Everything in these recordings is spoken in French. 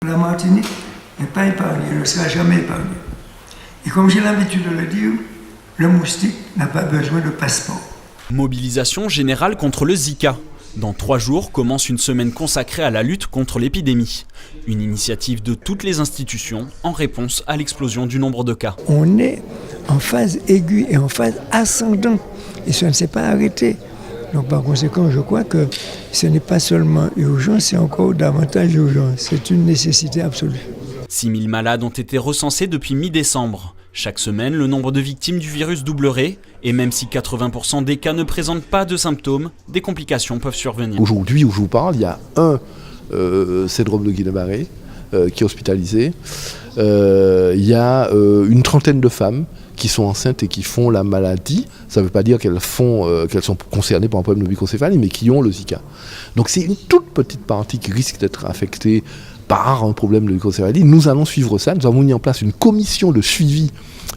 La Martinique n'est pas épargnée, elle ne sera jamais épargnée. Et comme j'ai l'habitude de le dire, le moustique n'a pas besoin de passeport. Mobilisation générale contre le Zika. Dans 3 jours commence une semaine consacrée à la lutte contre l'épidémie. Une initiative de toutes les institutions en réponse à l'explosion du nombre de cas. On est en phase aiguë et en phase ascendante et ça ne s'est pas arrêté. Donc par conséquent, je crois que ce n'est pas seulement urgent, c'est encore davantage urgent. C'est une nécessité absolue. 6 000 malades ont été recensés depuis mi-décembre. Chaque semaine, le nombre de victimes du virus doublerait. Et même si 80% des cas ne présentent pas de symptômes, des complications peuvent survenir. Aujourd'hui, où je vous parle, il y a un syndrome de Guillain-Barré qui est hospitalisé. Il y a une trentaine de femmes qui sont enceintes et qui font la maladie. Ça ne veut pas dire qu'elles sont concernées par un problème de microcéphalie, mais qui ont le Zika. Donc c'est une toute petite partie qui risque d'être affectée par un problème de microcéphalie. Nous allons suivre ça. Nous avons mis en place une commission de suivi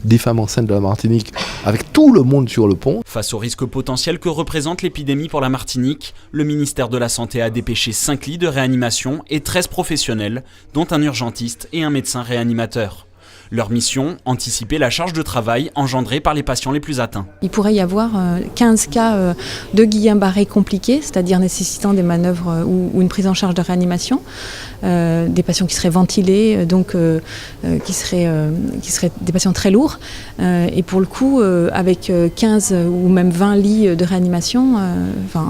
des femmes enceintes de la Martinique avec tout le monde sur le pont. Face au risque potentiel que représente l'épidémie pour la Martinique, le ministère de la Santé a dépêché 5 lits de réanimation et 13 professionnels, dont un urgentiste et un médecin réanimateur. Leur mission, anticiper la charge de travail engendrée par les patients les plus atteints. Il pourrait y avoir 15 cas de Guillain-Barré compliqués, c'est-à-dire nécessitant des manœuvres ou une prise en charge de réanimation, des patients qui seraient ventilés, donc qui seraient des patients très lourds. Et pour le coup, avec 15 ou même 20 lits de réanimation,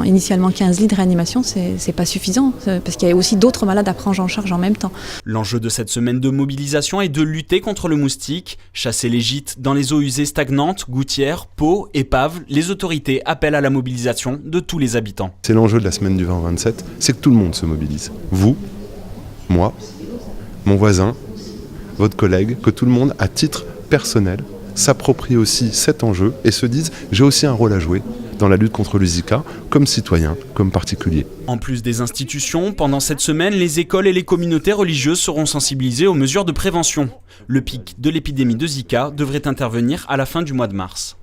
initialement 15 lits de réanimation, c'est pas suffisant, parce qu'il y a aussi d'autres malades à prendre en charge en même temps. L'enjeu de cette semaine de mobilisation est de lutter contre le moustique, chasser les gîtes dans les eaux usées stagnantes, gouttières, pots, épaves. Les autorités appellent à la mobilisation de tous les habitants. C'est l'enjeu de la semaine du 20-27, c'est que tout le monde se mobilise. Vous, moi, mon voisin, votre collègue, que tout le monde, à titre personnel, s'approprie aussi cet enjeu et se dise « j'ai aussi un rôle à jouer ». Dans la lutte contre le Zika, comme citoyen, comme particulier. En plus des institutions, pendant cette semaine, les écoles et les communautés religieuses seront sensibilisées aux mesures de prévention. Le pic de l'épidémie de Zika devrait intervenir à la fin du mois de mars.